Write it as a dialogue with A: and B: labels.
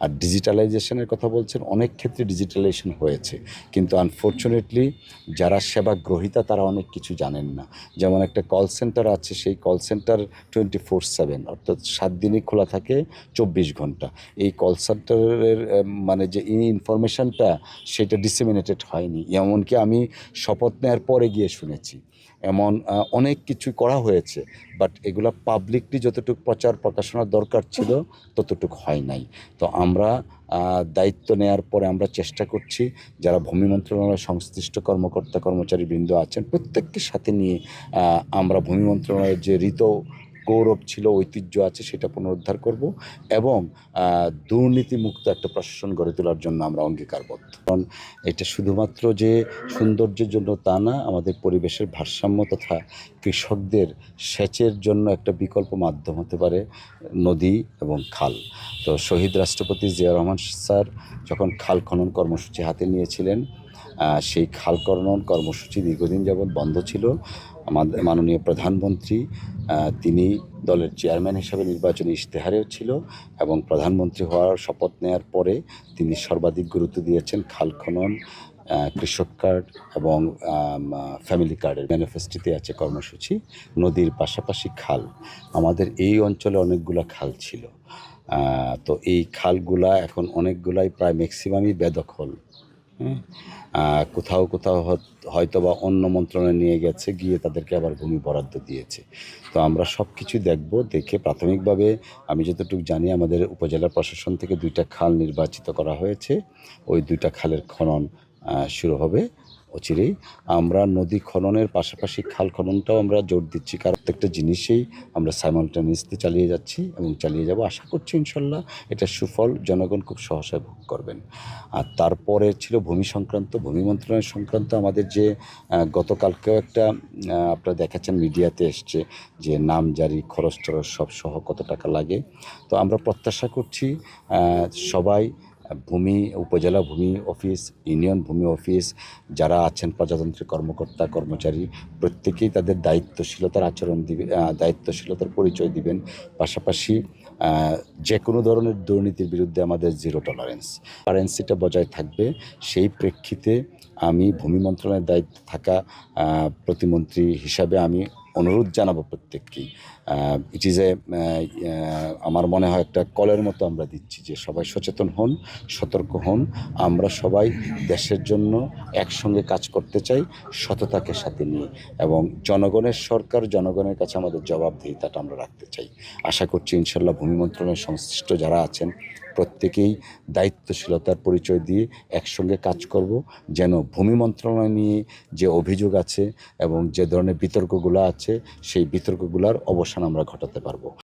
A: আর ডিজিটালাইজেশনের কথা বলছেন, অনেক ক্ষেত্রে ডিজিটালাইজেশন হয়েছে, কিন্তু আনফর্চুনেটলি যারা সেবা গ্রহীতা তারা অনেক কিছু জানেন না। যেমন একটা কল সেন্টার আছে, সেই কল সেন্টার 24/7, অর্থাৎ 7 দিনই খোলা থাকে, 24 ঘন্টা। এই কল সেন্টারের মানে যে ইনফরমেশনটা সেটা ডিসেমিনেটেড হয়নি। এমনকি আমি শপথ নেওয়ার পরে গিয়ে শুনেছি এমন অনেক কিছু করা হয়েছে, বাট এগুলো পাবলিকলি যতটুকু প্রচার প্রকাশনার দরকার ছিল ততটুকু হয় নাই। তো আমরা দায়িত্ব নেওয়ার পরে আমরা চেষ্টা করছি যারা ভূমি মন্ত্রণালয়ের সংশ্লিষ্ট কর্মকর্তা কর্মচারীবৃন্দ আছেন প্রত্যেককে সাথে নিয়ে আমরা ভূমি মন্ত্রণালয়ের যে গৌরব ছিল, ঐতিহ্য আছে, সেটা পুনরুদ্ধার করব এবং দুর্নীতিমুক্ত একটা প্রশাসন গড়ে তোলার জন্য আমরা অঙ্গীকারবদ্ধ। কারণ এটা শুধুমাত্র যে সৌন্দর্যের জন্য তা না, আমাদের পরিবেশের ভারসাম্য তথা কৃষকদের সেচের জন্য একটা বিকল্প মাধ্যম হতে পারে নদী এবং খাল। তো শহীদ রাষ্ট্রপতি জিয়া রহমান স্যার যখন খাল খনন কর্মসূচি হাতে নিয়েছিলেন, সেই খাল খনন কর্মসূচি দীর্ঘদিন যাবৎ বন্ধ ছিল। আমাদের মাননীয় প্রধানমন্ত্রী তিনি দলের চেয়ারম্যান হিসাবে নির্বাচনী ইশতেহারেও ছিল এবং প্রধানমন্ত্রী হওয়ার শপথ নেওয়ার পরে তিনি সর্বাধিক গুরুত্ব দিয়েছেন খাল খনন, কৃষক কার্ড এবং ফ্যামিলি কার্ডের ম্যানিফেস্টোতে আছে কর্মসূচি। নদীর পাশাপাশি খাল, আমাদের এই অঞ্চলে অনেকগুলো খাল ছিল, তো এই খালগুলা এখন অনেকগুলাই প্রায় ম্যাক্সিমামই বেদখল। কোথাও কোথাও হয়তো বা অন্য মন্ত্রণালয়ে নিয়ে গেছে, গিয়ে তাদেরকে আবার ভূমি বরাদ্দ দিয়েছে। তো আমরা সব কিছু দেখব, দেখে প্রাথমিকভাবে আমি যতটুকু জানি আমাদের উপজেলা প্রশাসন থেকে 2টা খাল নির্বাচিত করা হয়েছে। ওই 2টা খালের খনন শুরু হবে অচিরেই। আমরা নদী খননের পাশাপাশি খাল খননটাও আমরা জোর দিচ্ছি, কারণ প্রত্যেকটা জিনিসেই আমরা সাইমালটেনিয়াসলি চালিয়ে যাচ্ছি এবং চালিয়ে যাব। আশা করছি ইনশাল্লাহ এটা সুফল জনগণ খুব সহসায় ভোগ করবেন। আর তারপরে ছিল ভূমি সংক্রান্ত, ভূমি মন্ত্রণালয় সংক্রান্ত আমাদের যে গতকালকেও একটা আপনারা দেখাচ্ছেন মিডিয়াতে এসছে যে নামজারি খরচ টরচ সব সহ কত টাকা লাগে। তো আমরা প্রত্যাশা করছি সবাই ভূমি উপজেলা ভূমি অফিস, ইউনিয়ন ভূমি অফিস যারা আছেন প্রজাতন্ত্রের কর্মকর্তা কর্মচারী প্রত্যেকেই তাদের দায়িত্বশীলতার আচরণ দিবে, দায়িত্বশীলতার পরিচয় দিবেন। পাশাপাশি যে কোনো ধরনের দুর্নীতির বিরুদ্ধে আমাদের জিরো টলারেন্সটা বজায় থাকবে। সেই প্রেক্ষিতে আমি ভূমি মন্ত্রণালয়ের দায়িত্বে থাকা প্রতিমন্ত্রী হিসাবে আমি অনুরোধ জানাবো প্রত্যেককেই। ইট ইজ আমার মনে হয় একটা কলের মতো আমরা দিচ্ছি যে সবাই সচেতন হন, সতর্ক হন। আমরা সবাই দেশের জন্য একসঙ্গে কাজ করতে চাই, সততাকে সাথে নিয়ে, এবং জনগণের সরকার, জনগণের কাছে আমাদের জবাবদিহিতাটা আমরা রাখতে চাই। আশা করছি ইনশাল্লাহ ভূমি মন্ত্রণালয়ের সংশ্লিষ্ট যারা আছেন প্রত্যেকেই দায়িত্বশীলতার পরিচয় দিয়ে একসঙ্গে কাজ করব, যেন ভূমি মন্ত্রণালয় নিয়ে যে অভিযোগ আছে এবং যে ধরনের বিতর্কগুলো আছে সেই বিতর্কগুলোর অবসান আমরা ঘটাতে পারবো।